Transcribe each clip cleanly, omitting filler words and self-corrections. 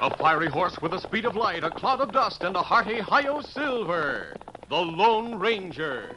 A fiery horse with the speed of light, a cloud of dust, and a hearty hi-yo silver. The Lone Ranger.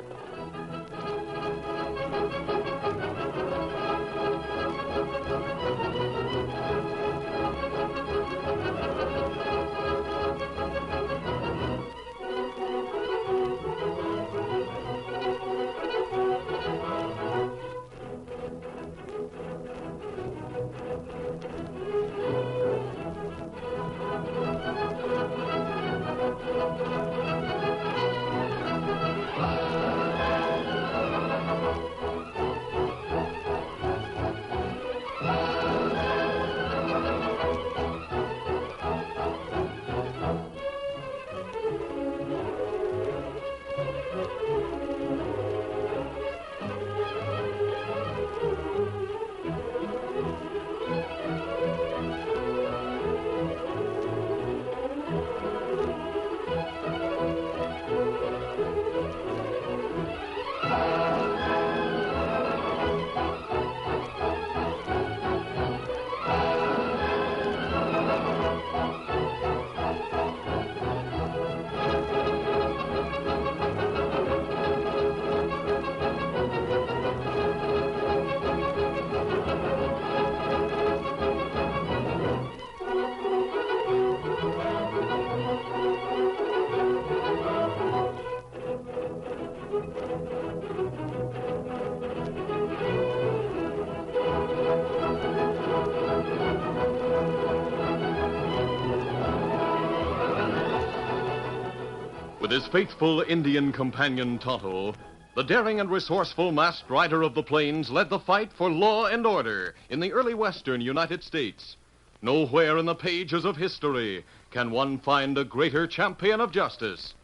With his faithful Indian companion Tonto, the daring and resourceful masked rider of the plains led the fight for law and order in the early western United States. Nowhere in the pages of history can one find a greater champion of justice.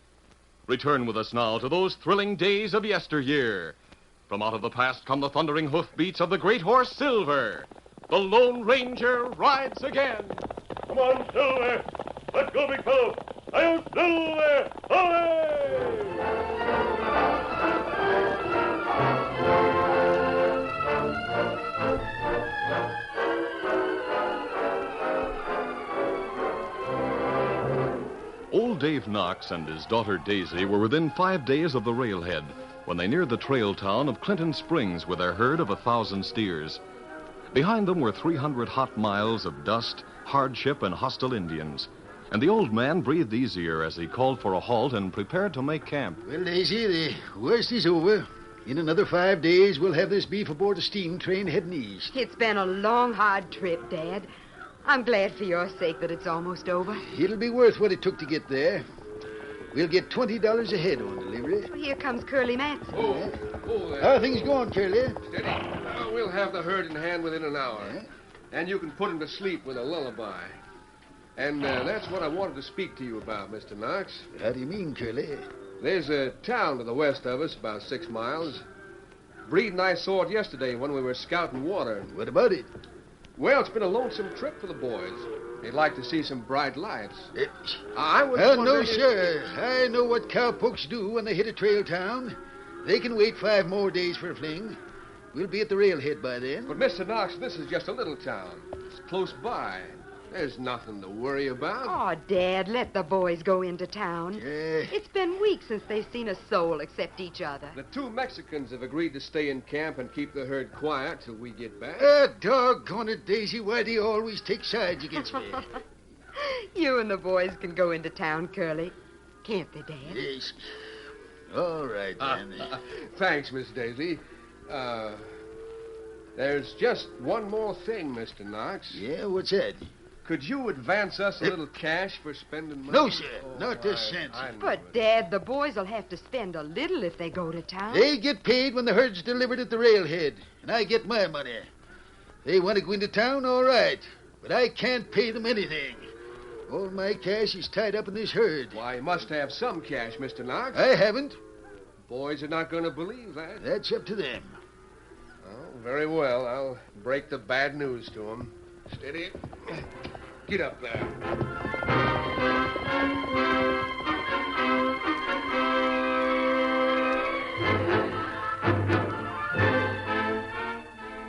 Return with us now to those thrilling days of yesteryear. From out of the past come the thundering hoofbeats of the great horse Silver. The Lone Ranger rides again. Come on, Silver. Let's go, big fellow. Hi-yo, Silver! Away! Old Dave Knox and his daughter Daisy were within 5 days of the railhead when they neared the trail town of Clinton Springs with their herd of 1,000 steers. Behind them were 300 hot miles of dust, hardship, and hostile Indians. And the old man breathed easier as he called for a halt and prepared to make camp. Well, Daisy, the worst is over. In another 5 days, we'll have this beef aboard a steam train heading east. It's been a long, hard trip, Dad. I'm glad for your sake that it's almost over. It'll be worth what it took to get there. We'll get $20 a head on delivery. Well, here comes Curly Matson. How are things going, Curly? Steady. We'll have the herd in hand within an hour. Yeah? And you can put him to sleep with a lullaby. And that's what I wanted to speak to you about, Mr. Knox. How do you mean, Curly? There's a town to the west of us, about 6 miles. Breed and I saw it yesterday when we were scouting water. What about it? Well, it's been a lonesome trip for the boys. They'd like to see some bright lights. I was no, wondering sir. I know what cowpokes do when they hit a trail town. They can wait 5 more days for a fling. We'll be at the railhead by then. But, Mr. Knox, this is just a little town. It's close by. There's nothing to worry about. Oh, Dad, let the boys go into town. Yeah. It's been weeks since they've seen a soul except each other. The 2 Mexicans have agreed to stay in camp and keep the herd quiet till we get back. Doggone it, Daisy. Why do you always take sides against me? You and the boys can go into town, Curly. Can't they, Dad? Yes. All right, then. Thanks, Miss Daisy. There's just one more thing, Mr. Knox. Yeah, what's that? Could you advance us a little cash for spending money? No, sir. Not a cent. But, Dad, the boys will have to spend a little if they go to town. They get paid when the herd's delivered at the railhead, and I get my money. They want to go into town, all right, but I can't pay them anything. All my cash is tied up in this herd. Why, you must have some cash, Mr. Knox. I haven't. Boys are not going to believe that. That's up to them. Oh, very well. I'll break the bad news to them. Steady. Get up there.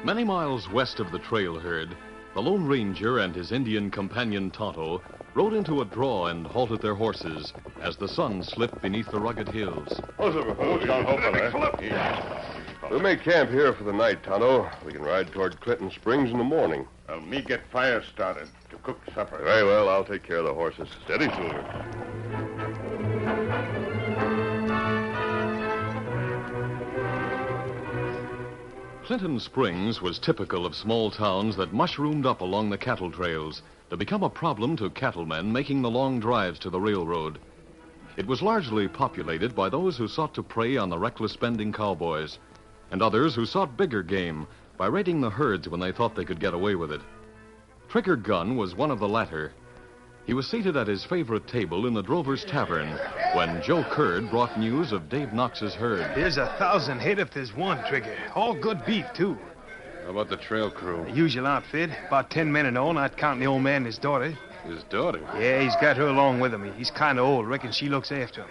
Many miles west of the trail herd, the Lone Ranger and his Indian companion Tonto rode into a draw and halted their horses as the sun slipped beneath the rugged hills. We'll make camp here for the night, Tonto. We can ride toward Clinton Springs in the morning. Well, me get fire started to cook supper. Very well, I'll take care of the horses. Steady, Silver. Clinton Springs was typical of small towns that mushroomed up along the cattle trails to become a problem to cattlemen making the long drives to the railroad. It was largely populated by those who sought to prey on the reckless spending cowboys, and others who sought bigger game by raiding the herds when they thought they could get away with it. Trigger Gunn was one of the latter. He was seated at his favorite table in the Drover's Tavern when Joe Curd brought news of Dave Knox's herd. There's 1,000 head if there's one, Trigger. All good beef, too. How about the trail crew? The usual outfit. About 10 men in all, not counting the old man and his daughter. His daughter? Yeah, he's got her along with him. He's kind of old. Reckon she looks after him.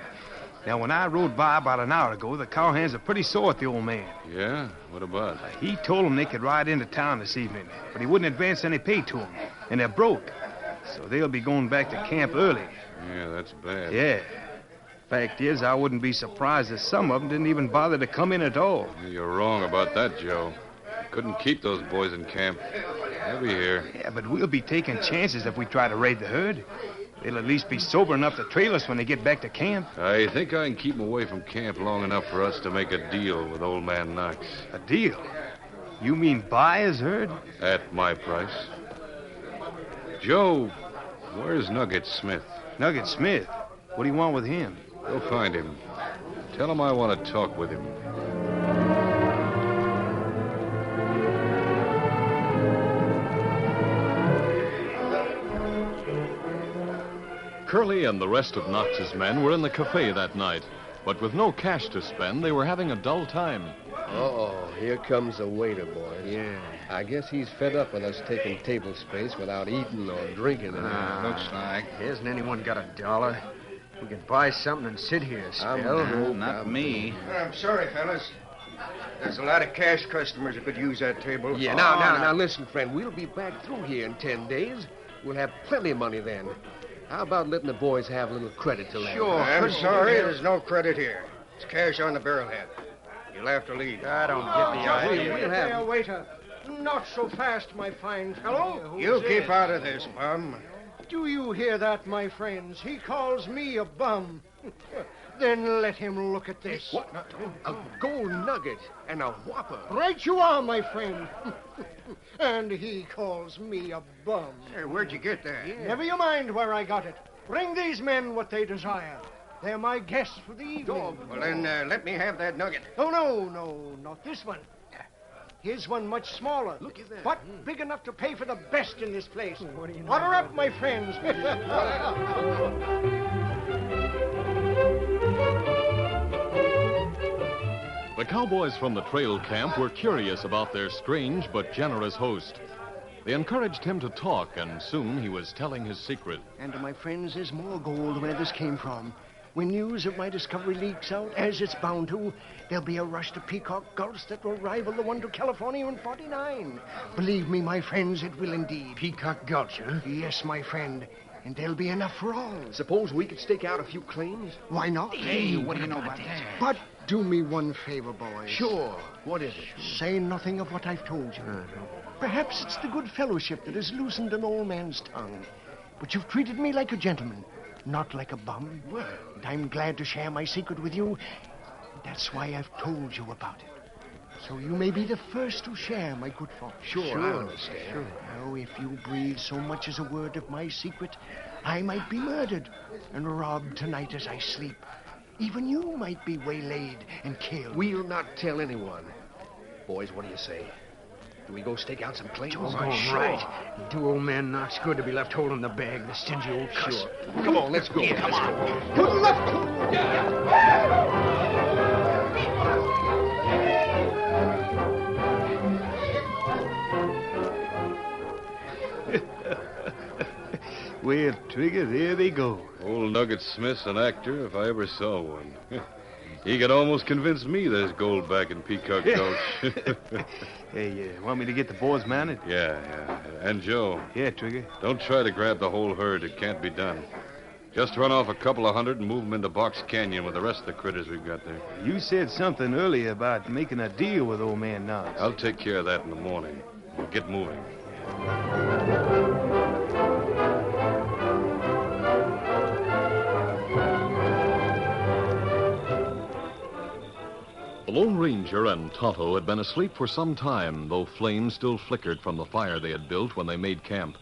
Now, when I rode by about an hour ago, the cowhands are pretty sore at the old man. Yeah? What about? He told them they could ride into town this evening, but he wouldn't advance any pay to them. And they're broke. So they'll be going back to camp early. Yeah, that's bad. Yeah. Fact is, I wouldn't be surprised if some of them didn't even bother to come in at all. You're wrong about that, Joe. Couldn't keep those boys in camp. They'll be here. Yeah, but we'll be taking chances if we try to raid the herd. They'll at least be sober enough to trail us when they get back to camp. I think I can keep them away from camp long enough for us to make a deal with old man Knox. A deal? You mean buy his herd? At my price. Joe, where's Nugget Smith? Nugget Smith? What do you want with him? Go find him. Tell him I want to talk with him. Curly and the rest of Knox's men were in the cafe that night, but with no cash to spend, they were having a dull time. Uh-oh, here comes the waiter, boys. Yeah. I guess he's fed up with us taking table space without eating or drinking. Looks like. Hasn't anyone got $1? We could buy something and sit here a spell. Not me. I'm sorry, fellas. There's a lot of cash customers who could use that table. Yeah, now, listen, friend. We'll be back through here in 10 days. We'll have plenty of money then. How about letting the boys have a little credit till then? Sure. I'm sorry, there's no credit here. It's cash on the barrelhead. You'll have to leave. I don't get the idea. We'll have... waiter. Not so fast, my fine fellow. You keep out of this, bum. Do you hear that, my friends? He calls me a bum. Then let him look at this. What? A gold nugget and a whopper. Right you are, my friend. And he calls me a bum. Hey, where'd you get that? Never you mind where I got it. Bring these men what they desire. They're my guests for the evening. Well, then let me have that nugget. Oh, no, not this one. Here's one much smaller. Look at that. But big enough to pay for the best in this place. What do you know? Order up, my friends. The cowboys from the trail camp were curious about their strange but generous host. They encouraged him to talk, and soon he was telling his secret. And my friends, there's more gold where this came from. When news of my discovery leaks out, as it's bound to, there'll be a rush to Peacock Gulch that will rival the one to California in 49. Believe me, my friends, it will indeed. Peacock Gulch, huh? Yes, my friend. And there'll be enough for all. Suppose we could stake out a few claims? Why not? Hey, what do you know about that? But do me one favor, boys. Sure. What is it? Say nothing of what I've told you. Perhaps it's the good fellowship that has loosened an old man's tongue. But you've treated me like a gentleman, not like a bum. Well, and I'm glad to share my secret with you. That's why I've told you about it. So you may be the first to share my good fortune. Sure, I understand. Sure. Now, if you breathe so much as a word of my secret, I might be murdered and robbed tonight as I sleep. Even you might be waylaid and killed. We'll not tell anyone. Boys, what do you say? Do we go stake out some claims? Joe's going right. Do old man Knox good to be left holding the bag, the stingy old cuss. Sure. Come on, let's go. Yeah, come on. Good luck to Well, Trigger, there they go. Old Nugget Smith's an actor if I ever saw one. He could almost convince me there's gold back in Peacock Gulch. Hey, want me to get the boys mounted? Yeah. And Joe. Yeah, Trigger. Don't try to grab the whole herd. It can't be done. Just run off a couple of hundred and move them into Box Canyon with the rest of the critters we've got there. You said something earlier about making a deal with old man Knox. I'll take care of that in the morning. We'll get moving. The Lone Ranger and Tonto had been asleep for some time, though flames still flickered from the fire they had built when they made camp.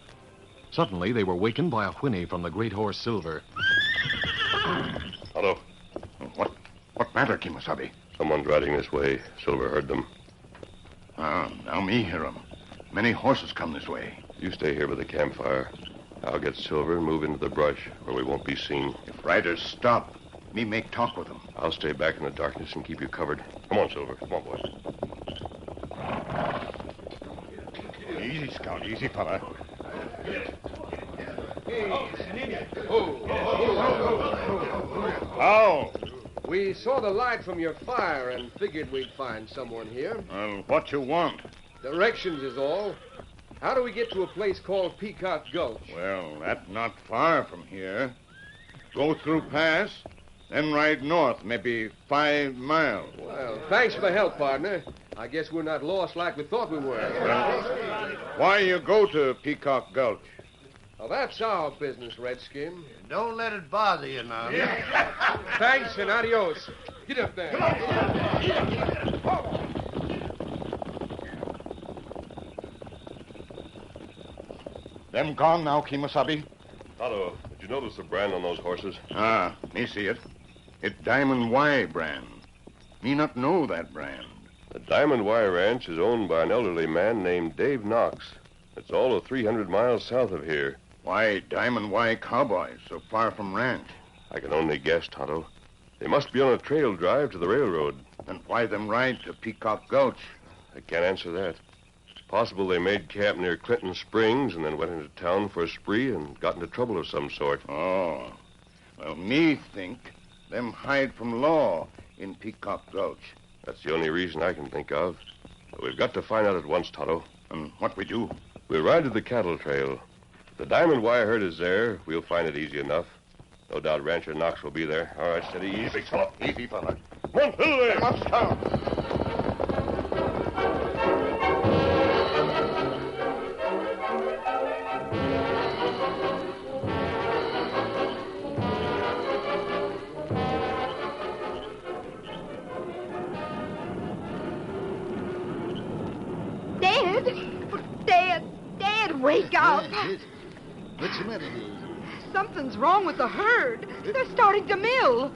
Suddenly, they were wakened by a whinny from the great horse Silver. Tonto. What matter, Kimasabi? Someone's riding this way. Silver heard them. Now me hear 'em. Many horses come this way. You stay here by the campfire. I'll get Silver and move into the brush where we won't be seen. If riders stop, me make talk with them. I'll stay back in the darkness and keep you covered. Come on, Silver. Come on, boys. Easy, Scout. Easy, fella. How? We saw the light from your fire and figured we'd find someone here. Well, what you want? Directions is all. How do we get to a place called Peacock Gulch? Well, that's not far from here. Go through pass, then ride north, maybe 5 miles. Well, thanks for the help, partner. I guess we're not lost like we thought we were. Why you go to Peacock Gulch? Well, that's our business, Redskin. Don't let it bother you now. Thanks and adios. Get up there. Them gone now, Kimasabi? Tonto, did you notice the brand on those horses? Me see it. It Diamond Y brand. Me not know that brand. The Diamond Y Ranch is owned by an elderly man named Dave Knox. It's all of 300 miles south of here. Why Diamond Y cowboys so far from ranch? I can only guess, Tonto. They must be on a trail drive to the railroad. And why them ride to Peacock Gulch? I can't answer that. It's possible they made camp near Clinton Springs and then went into town for a spree and got into trouble of some sort. Oh. Well, me think them hide from law in Peacock Gulch. That's the only reason I can think of. But we've got to find out at once, Tonto. And what we do? We'll ride to the cattle trail. If the Diamond Y herd is there, we'll find it easy enough. No doubt Rancher Knox will be there. All right, steady, easy. Easy, fella. Easy, fella. Come on, Silver. Come on, Scout. Dad, wake up. What's the matter, Dave? Something's wrong with the herd. They're starting to mill.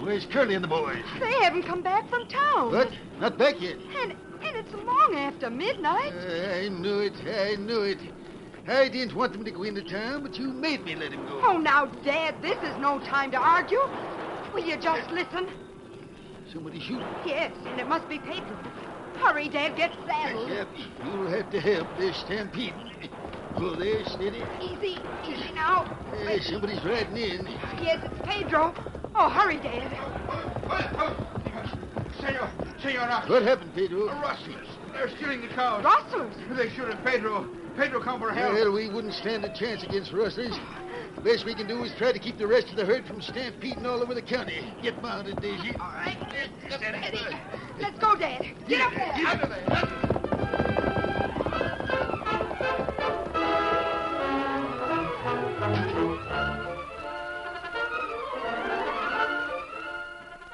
Where's Curly and the boys? They haven't come back from town. What? Not back yet? And it's long after midnight. I knew it. I didn't want them to go into town, but you made me let him go. Oh, now, Dad, this is no time to argue. Will you just listen? Somebody shooting? Yes, and it must be Pedro. Hurry, Dad, get saddled. Yep, you'll have to help. They're stampeding. Oh, there, steady. Easy now. Hey, somebody's riding in. Yes, it's Pedro. Oh, hurry, Dad. Senor. What happened, Pedro? Rustlers. They're stealing the cows. Rustlers? They shoot at Pedro. Pedro come for help. Well, we wouldn't stand a chance against rustlers. The best we can do is try to keep the rest of the herd from stampeding all over the county. Get mounted, Daisy. All right. Steady. Let's go, Dad. Get up there. Get under there.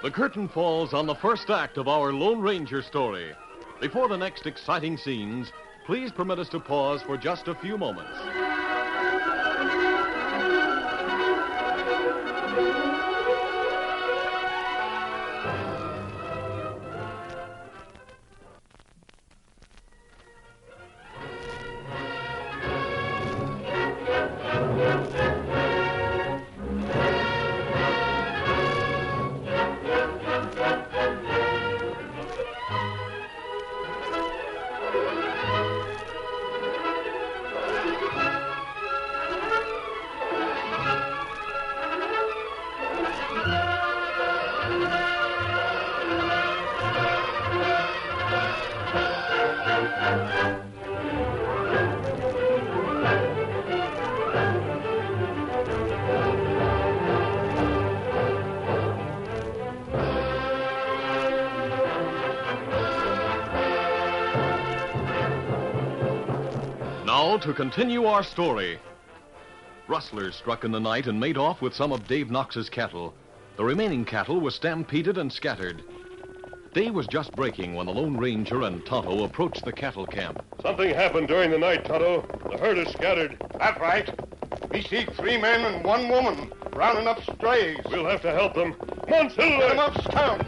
The curtain falls on the first act of our Lone Ranger story. Before the next exciting scenes, please permit us to pause for just a few moments. Now, to continue our story. Rustlers struck in the night and made off with some of Dave Knox's cattle. The remaining cattle were stampeded and scattered. Day was just breaking when the Lone Ranger and Tonto approached the cattle camp. Something happened during the night, Tonto. The herd is scattered. That's right. We see 3 men and 1 woman rounding up strays. We'll have to help them. Come on, Silver! Get them up, Scout.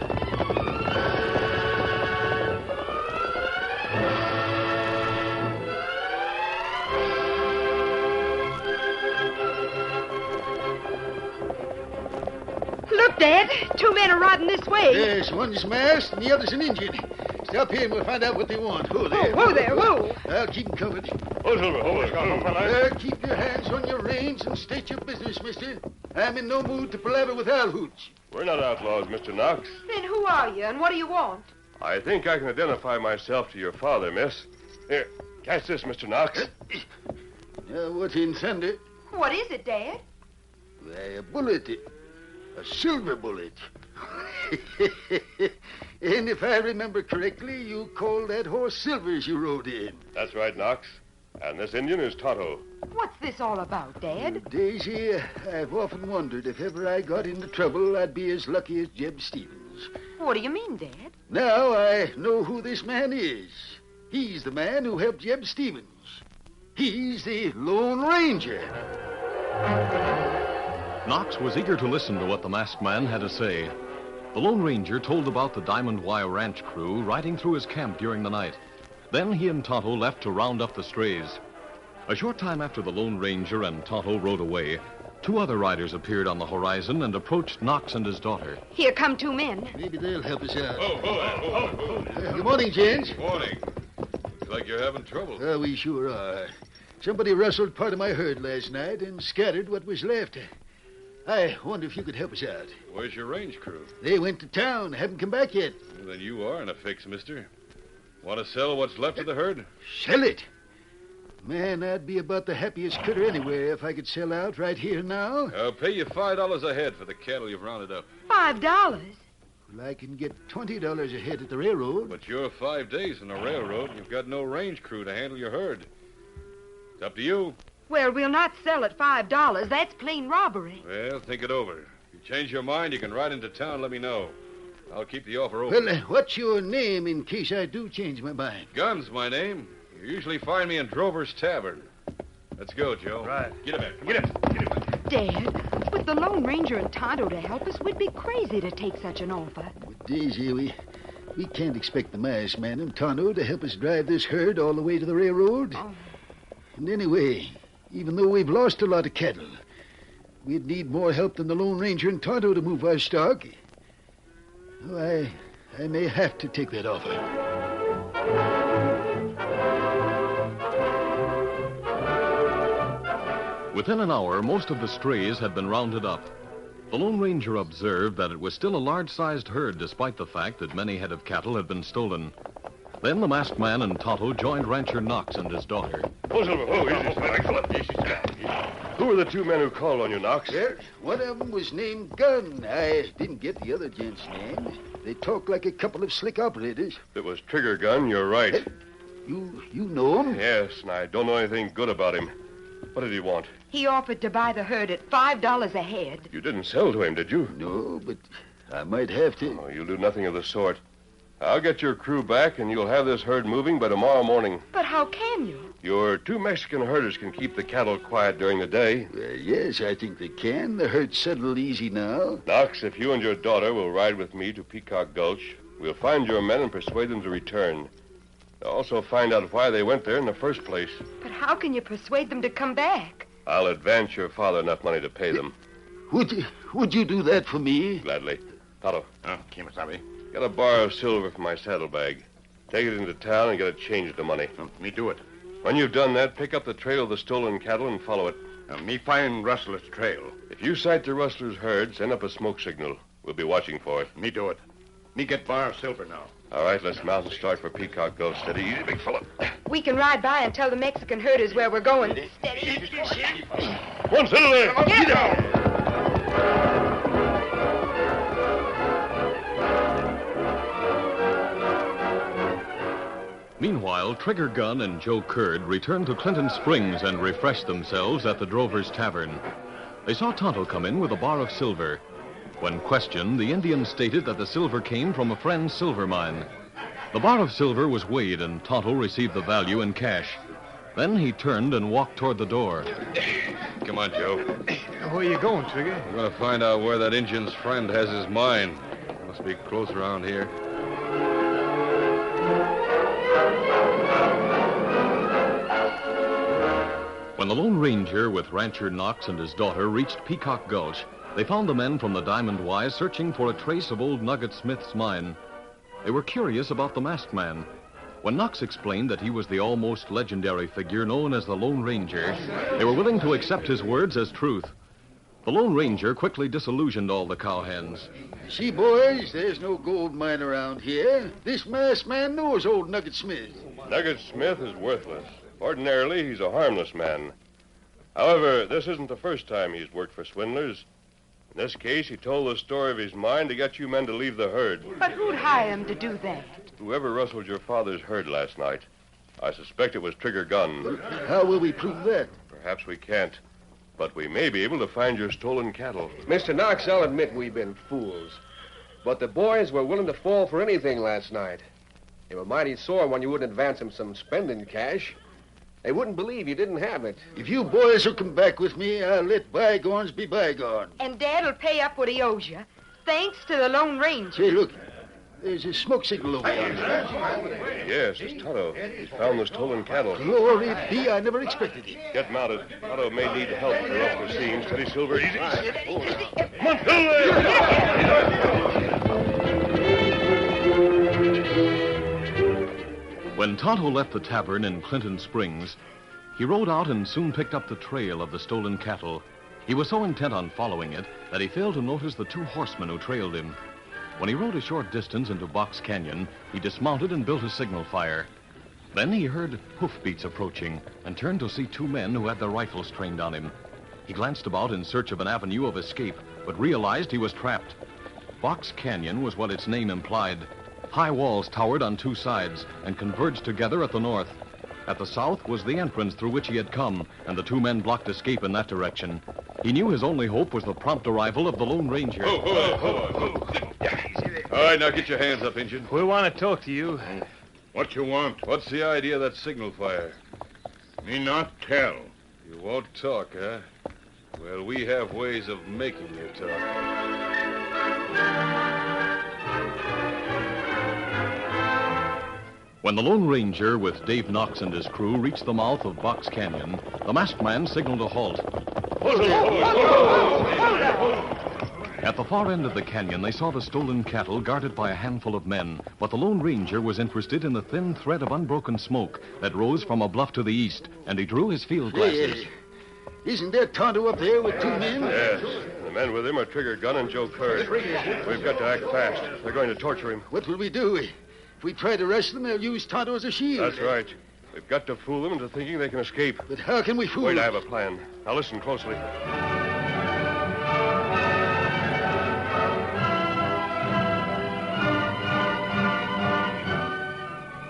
Look, Dad. 2 men are riding this way. Yes, one's masked and the other's an Indian. Stop here and we'll find out what they want. Whoa there. Whoa there, whoa. I'll keep them covered. Oh, Silver, hold it. Keep your hands on your reins and state your business, mister. I'm in no mood to palaver with owl hoots. We're not outlaws, Mr. Knox. Then who are you and what do you want? I think I can identify myself to your father, miss. Here, catch this, Mr. Knox. What in thunder? What is it, Dad? Why, a bullet. A silver bullet. And if I remember correctly, you called that horse Silver as you rode in. That's right, Knox. And this Indian is Tonto. What's this all about, Dad? Daisy, I've often wondered if ever I got into trouble, I'd be as lucky as Jeb Stevens. What do you mean, Dad? Now I know who this man is. He's the man who helped Jeb Stevens. He's the Lone Ranger. Knox was eager to listen to what the masked man had to say. The Lone Ranger told about the Diamond Y ranch crew riding through his camp during the night. Then he and Tonto left to round up the strays. A short time after the Lone Ranger and Tonto rode away, 2 other riders appeared on the horizon and approached Knox and his daughter. Here come 2 men. Maybe they'll help us out. Oh. Good morning, gents. Good morning. Looks like you're having trouble. We sure are. Somebody rustled part of my herd last night and scattered what was left. I wonder if you could help us out. Where's your range crew? They went to town. Haven't come back yet. Well, then you are in a fix, mister. Want to sell what's left of the herd? Sell it? Man, I'd be about the happiest critter anywhere if I could sell out right here now. I'll pay you $5 a head for the cattle you've rounded up. $5? Well, I can get $20 a head at the railroad. But you're 5 days in the railroad, and you've got no range crew to handle your herd. It's up to you. Well, we'll not sell at $5. That's plain robbery. Well, think it over. If you change your mind, you can ride into town and let me know. I'll keep the offer open. Well, what's your name in case I do change my mind? Gun's my name. You usually find me in Drover's Tavern. Let's go, Joe. Right. Get him in. Get him. Dad, with the Lone Ranger and Tonto to help us, we'd be crazy to take such an offer. But Daisy, we can't expect the masked man and Tonto to help us drive this herd all the way to the railroad. Oh. And anyway, even though we've lost a lot of cattle, we'd need more help than the Lone Ranger and Tonto to move our stock. Oh, I may have to take that offer. Within an hour, most of the strays had been rounded up. The Lone Ranger observed that it was still a large-sized herd, despite the fact that many head of cattle had been stolen. Then the masked man and Tonto joined Rancher Knox and his daughter. Oh, Silver. Who were the 2 men who called on you, Knox? Well, one of them was named Gunn. I didn't get the other gent's name. They talk like a couple of slick operators. It was Trigger Gun, you're right. You know him? Yes, and I don't know anything good about him. What did he want? He offered to buy the herd at $5 a head. You didn't sell to him, did you? No, but I might have to. Oh, you'll do nothing of the sort. I'll get your crew back, and you'll have this herd moving by tomorrow morning. But how can you? Your 2 Mexican herders can keep the cattle quiet during the day. Yes, I think they can. The herd's settled easy now. Knox, if you and your daughter will ride with me to Peacock Gulch, we'll find your men and persuade them to return. They'll also find out why they went there in the first place. But how can you persuade them to come back? I'll advance your father enough money to pay them. Would you do that for me? Gladly. Tonto. Kimasabi. Get a bar of silver from my saddlebag. Take it into town and get it changed to money. Me do it. When you've done that, pick up the trail of the stolen cattle and follow it. Me find Rustler's trail. If you sight the rustler's herd, send up a smoke signal. We'll be watching for it. Me do it. Me get bar of silver now. All right, let's mount and start for Peacock Gulch. Steady, easy, big fella. We can ride by and tell the Mexican herders where we're going. Steady. One, settle there. Get down. Meanwhile, Trigger Gunn and Joe Curd returned to Clinton Springs and refreshed themselves at the Drover's Tavern. They saw Tonto come in with a bar of silver. When questioned, the Indian stated that the silver came from a friend's silver mine. The bar of silver was weighed, and Tonto received the value in cash. Then he turned and walked toward the door. Come on, Joe. Where are you going, Trigger? We're going to find out where that Indian's friend has his mine. Must be close around here. When the Lone Ranger with Rancher Knox and his daughter reached Peacock Gulch, they found the men from the Diamond Y searching for a trace of old Nugget Smith's mine. They were curious about the masked man. When Knox explained that he was the almost legendary figure known as the Lone Ranger, they were willing to accept his words as truth. The Lone Ranger quickly disillusioned all the cowhands. See, boys, there's no gold mine around here. This masked man knows old Nugget Smith. Nugget Smith is worthless. Ordinarily, he's a harmless man. However, this isn't the first time he's worked for swindlers. In this case, he told the story of his mine to get you men to leave the herd. But who'd hire him to do that? Whoever rustled your father's herd last night. I suspect it was Trigger Gunn. How will we prove that? Perhaps we can't. But we may be able to find your stolen cattle. Mr. Knox, I'll admit we've been fools. But the boys were willing to fall for anything last night. They were mighty sore when you wouldn't advance them some spending cash. They wouldn't believe you didn't have it. If you boys will come back with me, I'll let bygones be bygones. And Dad will pay up what he owes you, thanks to the Lone Ranger. Say, look, there's a smoke signal over there. Yes, it's Tonto. He's found the stolen cattle. Glory be, I never expected it. Get mounted. Tonto may need help to off the scene. Steady, Silver. Easy. Come on, Silver! When Tonto left the tavern in Clinton Springs, he rode out and soon picked up the trail of the stolen cattle. He was so intent on following it that he failed to notice the two horsemen who trailed him. When he rode a short distance into Box Canyon, he dismounted and built a signal fire. Then he heard hoofbeats approaching and turned to see two men who had their rifles trained on him. He glanced about in search of an avenue of escape, but realized he was trapped. Box Canyon was what its name implied. High walls towered on two sides and converged together at the north. At the south was the entrance through which he had come, and the two men blocked escape in that direction. He knew his only hope was the prompt arrival of the Lone Ranger. All right, now get your hands up, Injun. We want to talk to you. What you want? What's the idea of that signal fire? Me not tell. You won't talk, huh? Well, we have ways of making you talk. When the Lone Ranger with Dave Knox and his crew reached the mouth of Box Canyon, the masked man signaled a halt. At the far end of the canyon, they saw the stolen cattle guarded by a handful of men, but the Lone Ranger was interested in the thin thread of unbroken smoke that rose from a bluff to the east, and he drew his field glasses. Isn't there Tonto up there with two men? Yes. The men with him are Trigger Gunn and Joe Curd. We've got to act fast. They're going to torture him. What will we do? If we try to arrest them, they'll use Tonto as a shield. That's right. We've got to fool them into thinking they can escape. But how can we fool Wait, them? I have a plan. Now listen closely.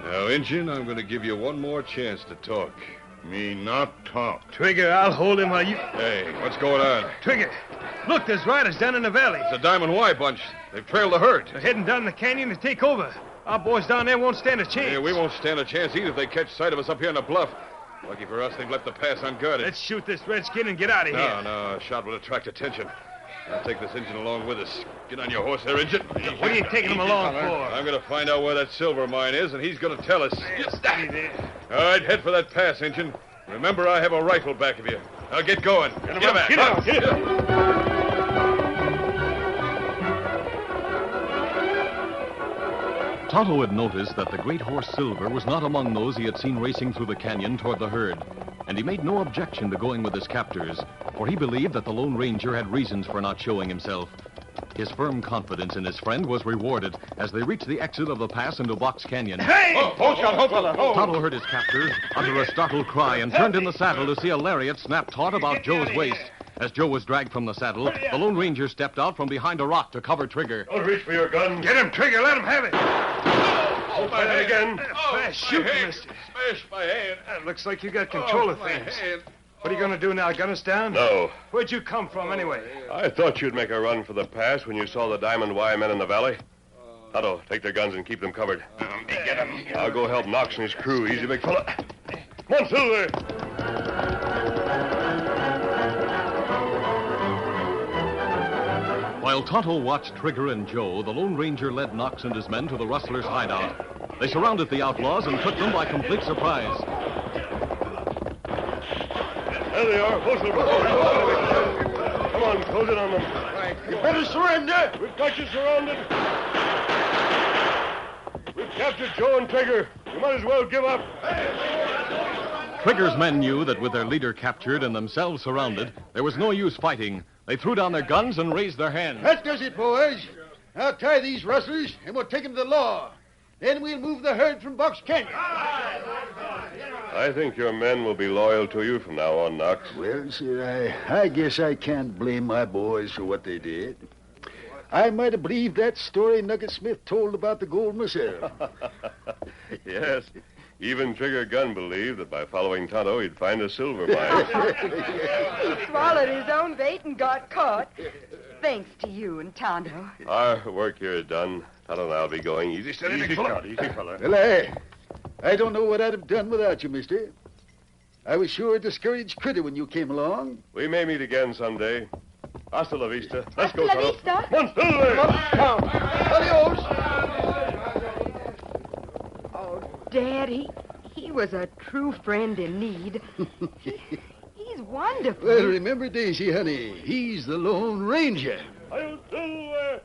Now, Injun, I'm going to give you one more chance to talk. Me not talk. Trigger, I'll hold him while you... Hey, what's going on? Trigger, look, there's riders down in the valley. It's a Diamond Y bunch. They've trailed the herd. They're heading down the canyon to take over. Our boys down there won't stand a chance. Yeah, we won't stand a chance either if they catch sight of us up here on the bluff. Lucky for us, they've left the pass unguarded. Let's shoot this redskin and get out of here. No, a shot will attract attention. I'll take this engine along with us. Get on your horse there, Injun. What are you taking him along for? I'm going to find out where that silver mine is, and he's going to tell us. Steady there. All right, head for that pass, Injun. Remember, I have a rifle back of you. Now get going. Get him back. Get him. Tonto had noticed that the great horse Silver was not among those he had seen racing through the canyon toward the herd, and he made no objection to going with his captors, for he believed that the Lone Ranger had reasons for not showing himself. His firm confidence in his friend was rewarded as they reached the exit of the pass into Box Canyon. Hey! Tonto heard his captors utter a startled cry and turned in the saddle to see a lariat snap taut about Joe's waist. As Joe was dragged from the saddle, the Lone Ranger stepped out from behind a rock to cover Trigger. Don't reach for your gun. Get him, Trigger. Let him have it. Oh, my hand again. Fast shooting, mister. Smash my hand. Looks like you got control of things. What are you going to do now? Gun us down? No. Where'd you come from, anyway? I thought you'd make a run for the pass when you saw the Diamond Y men in the valley. Tonto, take their guns and keep them covered. Get him. I'll go help Knox and his crew. Easy, big fella. Come on, Silver. While Tonto watched Trigger and Joe, the Lone Ranger led Knox and his men to the rustlers' hideout. They surrounded the outlaws and took them by complete surprise. There they are. Close them. Come on, close it on them. You better surrender. We've got you surrounded. We've captured Joe and Trigger. You might as well give up. Trigger's men knew that with their leader captured and themselves surrounded, there was no use fighting. They threw down their guns and raised their hands. That does it, boys. Now tie these rustlers, and we'll take them to the law. Then we'll move the herd from Box Canyon. I think your men will be loyal to you from now on, Knox. Well, sir, I guess I can't blame my boys for what they did. I might have believed that story Nugget Smith told about the gold myself. Yes. Even Trigger Gunn believed that by following Tonto, he'd find a silver mine. He swallowed his own bait and got caught. Thanks to you and Tonto. Our work here is done. Tonto and I'll be going. Easy, steady, big fella. Easy, fella. Well, I don't know what I'd have done without you, mister. I was sure a discouraged critter when you came along. We may meet again someday. Hasta la vista. Let's Hasta go, la Tonto. vista. Come on, Silver. Adios. Oh, Dad, he was a true friend in need. He's wonderful. Well, remember Daisy, honey. He's the Lone Ranger. I'll Silver.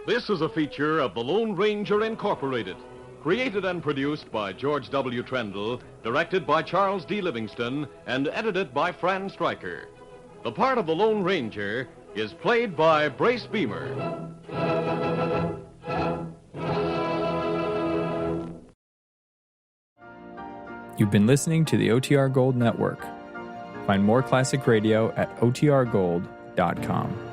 This is a feature of the Lone Ranger Incorporated. Created and produced by George W. Trendle, directed by Charles D. Livingston, and edited by Fran Stryker. The part of the Lone Ranger is played by Brace Beamer. You've been listening to the OTR Gold Network. Find more classic radio at otrgold.com.